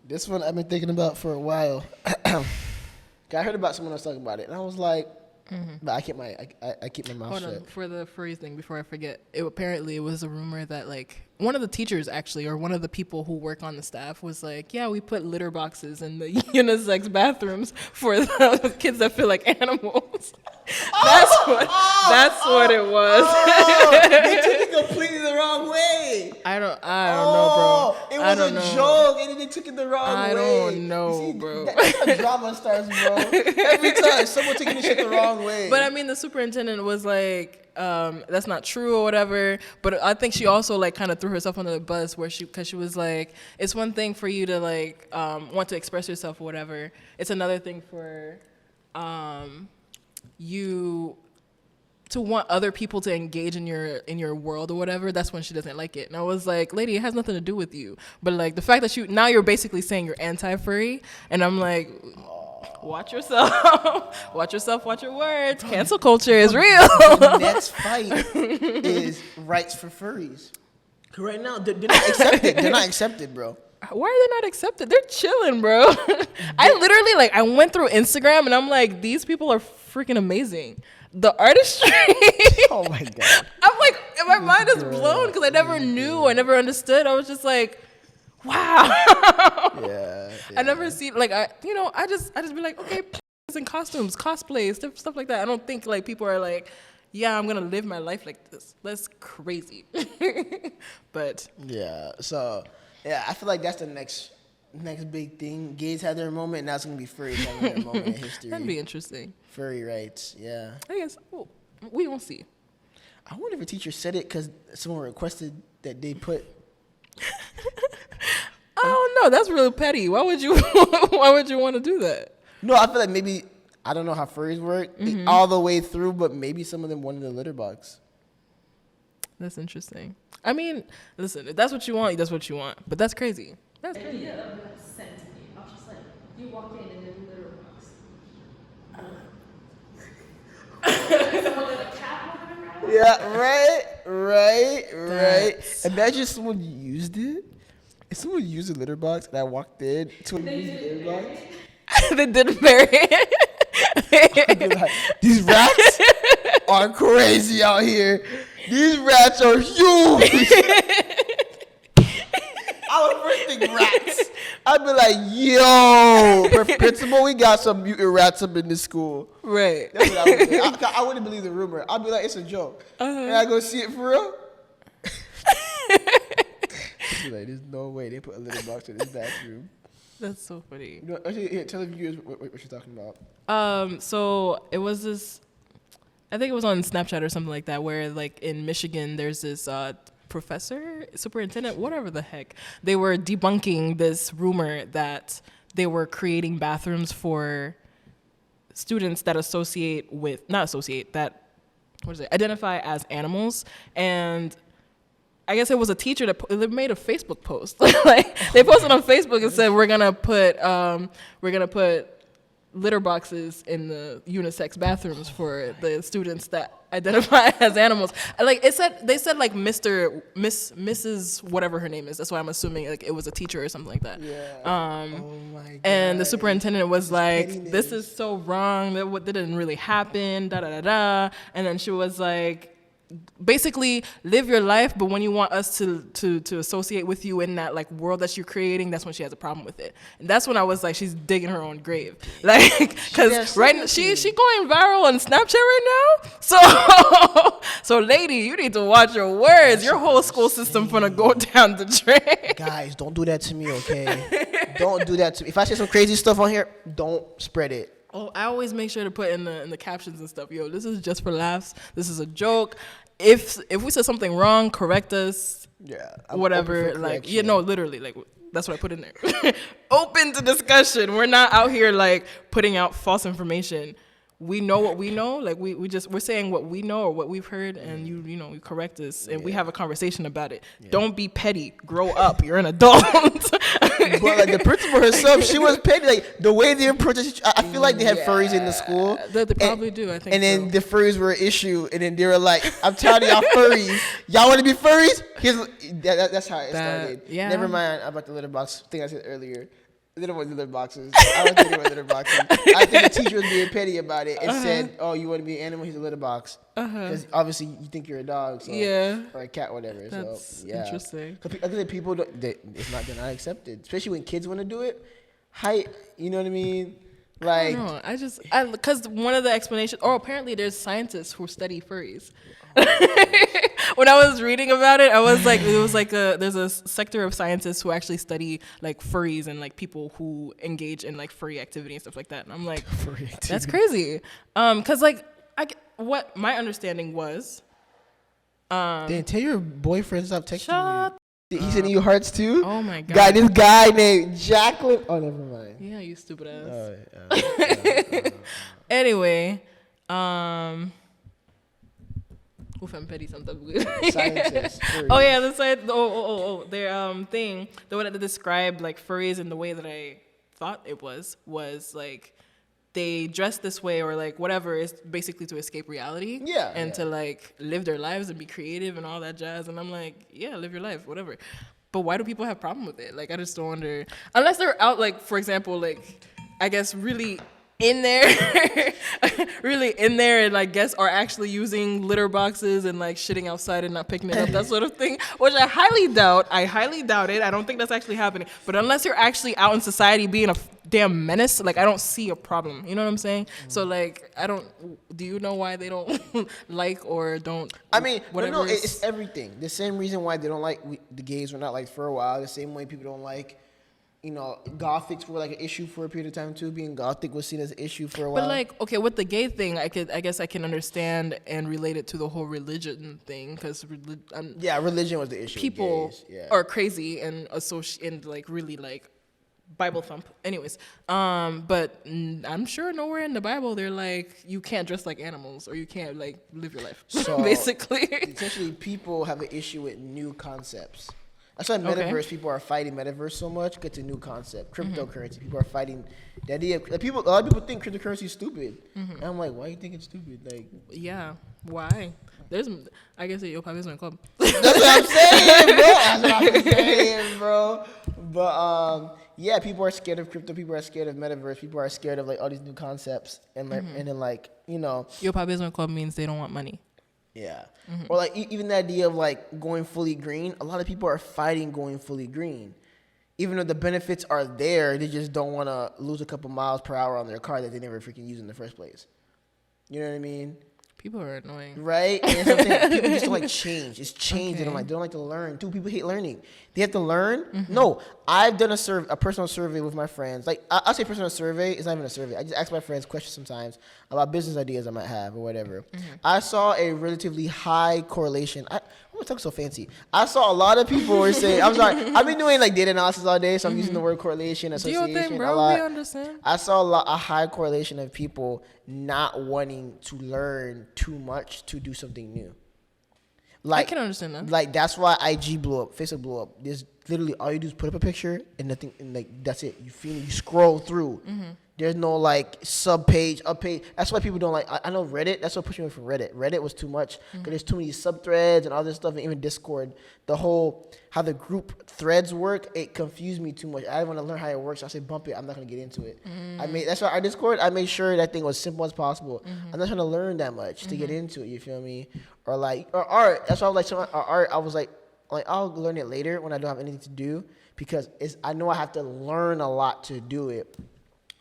This one I've been thinking about for a while. I heard about someone else talking about it, and I was like, but I keep my mouth Hold shut. on, for the furries thing, before I forget, apparently it was a rumor that like one of the teachers actually, or one of the people who work on the staff was like, yeah, we put litter boxes in the unisex bathrooms for the kids that feel like animals. That's what it was. They took it completely the wrong way. I don't know, bro. It was a joke, and they took it the wrong way. I don't know, bro. That's how drama starts, bro. Every time someone taking the shit the wrong way. But I mean, the superintendent was like, that's not true or whatever. But I think she also like kind of threw herself under the bus because she was like, it's one thing for you to like want to express yourself or whatever. It's another thing for you to want other people to engage in your world or whatever. That's when she doesn't like it. And I was like, lady, it has nothing to do with you. But like the fact that you're basically saying you're anti-furry, and I'm like, watch yourself. Watch yourself, watch your words. Cancel culture is real. The next fight is rights for furries. Right now, they're not accepted. They're not accepted, bro. Why are they not accepted? They're chilling, bro. I literally I went through Instagram and I'm like, these people are freaking amazing. The artistry. Oh my god. I'm like, my mind is blown because I never knew. I never understood. I was just like, wow. Yeah. I never see I just be like, okay, in costumes, cosplays, stuff like that. I don't think like people are like, yeah, I'm gonna live my life like this. That's crazy. But yeah, so yeah, I feel like that's the next big thing. Gays had their moment, now it's gonna be furries having their moment in history. That'd be interesting. Furry rights, yeah. I guess we won't see. I wonder if a teacher said it because someone requested that they put. I don't know. That's really petty. Why would you want to do that? No, I feel like maybe, I don't know how furries work all the way through, but maybe some of them wanted a litter box. That's interesting. I mean, listen, if that's what you want, that's what you want. But that's crazy. That's crazy. Yeah, that would be sent to me. I was just like, you walk in and there's a litter box. Someone with a cat walking around? Yeah, right. That's- Imagine someone used it. If someone used a litter box and I walked in to use the litter box, They did bury it. I'd be like, these rats are crazy out here. These rats are huge. I would first think rats. I'd be like, yo, principal, we got some mutant rats up in this school. Right. That's what I would think. I wouldn't believe the rumor. I'd be like, it's a joke. And I go see it for real. I'd be like, there's no way they put a litter box in this bathroom. That's so funny. You know, actually, here, tell the viewers what you're talking about. So it was this, I think it was on Snapchat or something like that, where like in Michigan, there's this professor, superintendent, whatever the heck. They were debunking this rumor that they were creating bathrooms for students that identify as animals. And I guess it was a teacher that they made a Facebook post. Like they posted on Facebook and said, we're gonna put litter boxes in the unisex bathrooms for the students that identify as animals. Like they said like Mrs. whatever her name is. That's why I'm assuming like it was a teacher or something like that. Yeah. Oh my God. And the superintendent was like, pettiness. "This is so wrong. That didn't really happen." Da da da da. And then she was like, basically live your life, but when you want us to associate with you in that like world that you're creating, that's when she has a problem with it. And that's when I was like, she's digging her own grave, like because right she going viral on Snapchat right now. So lady, you need to watch your words. Your whole school system gonna go down the drain. Guys, don't do that to me, okay? Don't do that to me. If I say some crazy stuff on here, don't spread it. Oh, I always make sure to put in the captions and stuff. Yo, this is just for laughs. This is a joke. If we said something wrong, correct us. Yeah. Whatever. Like, literally, like that's what I put in there. Open to discussion. We're not out here like putting out false information. We know what we know. Like we're saying what we know or what we've heard, and you correct us, and we have a conversation about it. Yeah. Don't be petty. Grow up. You're an adult. But like the principal herself, she was petty. Like the way they approached it, I feel like they had furries in the school. They probably do. I think. And then the furries were an issue, and then they were like, "I'm tired of y'all furries. Y'all want to be furries? That's how it started." Yeah. Never mind about the litter box thing I said earlier. They don't want litter boxes. I don't think they want litter boxes. I think the teacher was being petty about it and said, "Oh, you want to be an animal? Here's a litter box." Because obviously you think you're a dog, so, or a cat, or whatever. That's so yeah, interesting. I think people they're not accepted, especially when kids want to do it. You know what I mean? Like, because one of the explanations, apparently there's scientists who study furries. When I was reading about it, I was like, there's a sector of scientists who actually study like furries and like people who engage in like furry activity and stuff like that. And I'm like, that's crazy. Cause like what my understanding was, then tell your boyfriend stop texting shut you. He's sending you hearts too? Oh my god. This guy named Jacqueline. Oh, never mind. Yeah, you stupid ass. Anyway, oof, I'm petty sometimes. Scientists. Oh yeah, the science. Their thing, the way that they described like furries in the way that I thought it was like they dress this way or like whatever is basically to escape reality. Yeah. And to like live their lives and be creative and all that jazz. And I'm like, yeah, live your life, whatever. But why do people have problem with it? Like, I just don't wonder. Unless they're out, like, for example, like, I guess really in there, and like guess are actually using litter boxes and like shitting outside and not picking it up, that sort of thing, which I highly doubt. I highly doubt it. I don't think that's actually happening. But unless you're actually out in society being a damn menace, like I don't see a problem. You know what I'm saying? Mm-hmm. So like do you know why they don't like or don't? I mean, whatever. No, it's everything. The same reason why they don't like the gays were not like for a while. The same way people don't like. You know, gothics were like an issue for a period of time too. Being gothic was seen as an issue for a while. But like, okay, with the gay thing, I guess I can understand and relate it to the whole religion thing, because religion was the issue. People are crazy and like really like Bible thump. Anyways, but I'm sure nowhere in the Bible they're like you can't dress like animals or you can't like live your life. So basically, essentially, people have an issue with new concepts. That's why metaverse people are fighting metaverse so much. It's a new concept. Cryptocurrency. People are fighting the idea. A lot of people think cryptocurrency is stupid. And I'm like, why do you think it's stupid? Like, yeah, why? I guess your pop is my club. That's what I'm saying, bro. But yeah, people are scared of crypto. People are scared of metaverse. People are scared of like all these new concepts. And like, and then like, you know, your pop is my club means they don't want money. Yeah. Or like even the idea of like going fully green. A lot of people are fighting going fully green. Even though the benefits are there, they just don't want to lose a couple miles per hour on their car that they never freaking use in the first place. You know what I mean? People are annoying. Right? And something people just don't like change. It's change. Okay. They don't like to learn. People hate learning. They have to learn. No, I've done a personal survey with my friends. Like I'll say personal survey. It's not even a survey. I just ask my friends questions sometimes about business ideas I might have or whatever. I saw a relatively high correlation. I'm gonna talk so fancy. I saw a lot of people were saying, I'm sorry, I've been doing like data analysis all day, so I'm using the word correlation, association. Do your thing, bro. A lot. We understand. I saw a high correlation of people not wanting to learn too much to do something new. Like, I can understand that. Like that's why IG blew up, Facebook blew up. There's literally all you do is put up a picture and nothing, and like that's it. You scroll through. There's no like sub page, up page. That's why people don't like. I know Reddit. That's what pushed me away from Reddit. Reddit was too much because there's too many sub threads and all this stuff, and even Discord. The whole how the group threads work, it confused me too much. I want to learn how it works. So I say bump it. I'm not gonna get into it. That's why our Discord. I made sure that thing was simple as possible. I'm not trying to learn that much to get into it. You feel me? Or art. That's why I was like art. I was like I'll learn it later when I don't have anything to do because I know I have to learn a lot to do it.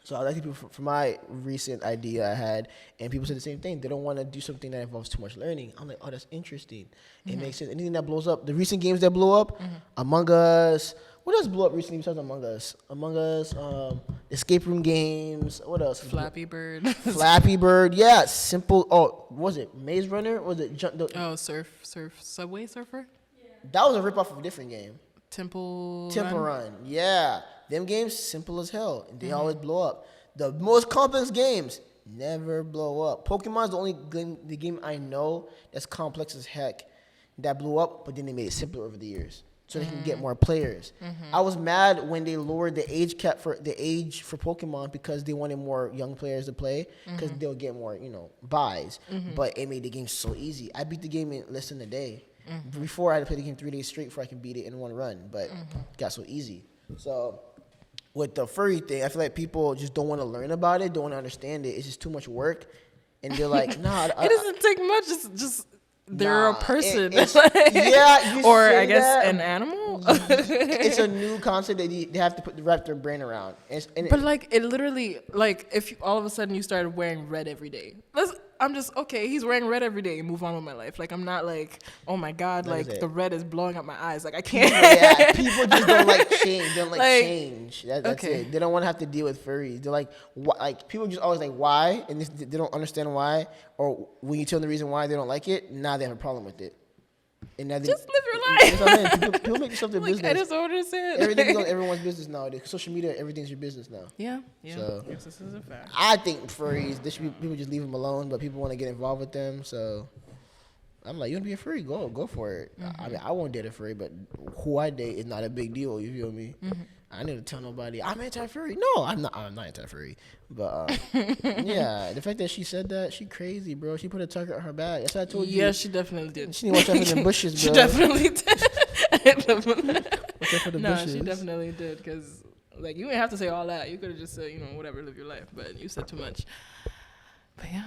So I like people for my recent idea I had, and people said the same thing. They don't want to do something that involves too much learning. I'm like, oh, that's interesting. It makes sense. Anything that blows up, the recent games that blow up, Among Us. What else blew up recently besides Among Us? Among Us, escape room games. What else? Flappy Bird. Flappy Bird. Yeah, simple. Oh, was it Maze Runner? Was it Subway Surfer? Yeah. That was a ripoff of a different game. Temple Run. Yeah. Them games, simple as hell. And they always blow up. The most complex games never blow up. Pokemon's the only game I know that's complex as heck that blew up, but then they made it simpler over the years so they can get more players. I was mad when they lowered the age cap for Pokemon because they wanted more young players to play because they'll get more, buys. But it made the game so easy. I beat the game in less than a day. Before I had to play the game 3 days straight before I can beat it in one run, but it got so easy. So with the furry thing, I feel like people just don't want to learn about it, don't want to understand it. It's just too much work, and they're like, nah. It doesn't take much. It's just they're a person. Yeah, you or say I guess that. an animal. It's a new concept that they have to wrap their brain around. But like it literally, like if you, all of a sudden you started wearing red every day, I'm just okay. He's wearing red every day. Move on with my life. Like I'm not like, oh my god, like the red is blowing up my eyes. Like I can't. Yeah, people just don't like change. They don't like change. That's okay. it. They don't want to have to deal with furries. They're like, like people just always like why, and they don't understand why. Or when you tell them the reason why they don't like it, now they have a problem with it. And now just live your life. That's what I mean. People make yourself their like, business. I just don't understand. Everything is on everyone's business now. Social media, everything's your business now. Yeah. So, yes, this is a fact. I think furries, people just leave them alone, but people want to get involved with them. So I'm like, you want to be a furry? Go for it. Mm-hmm. I mean, I won't date a furry, but who I date is not a big deal. You feel me? Mm-hmm. I need to tell nobody I'm anti-furry. No, I'm not anti-furry. But yeah, the fact that she said that, she crazy, bro. She put a target on her back. That's what I told you. Yeah, she definitely did. She need to watch out for the bushes, bro. She definitely did. Watch out for the No, bushes. she definitely did. Because like you didn't have to say all that. You could have just said, whatever, live your life. But you said too much. But yeah.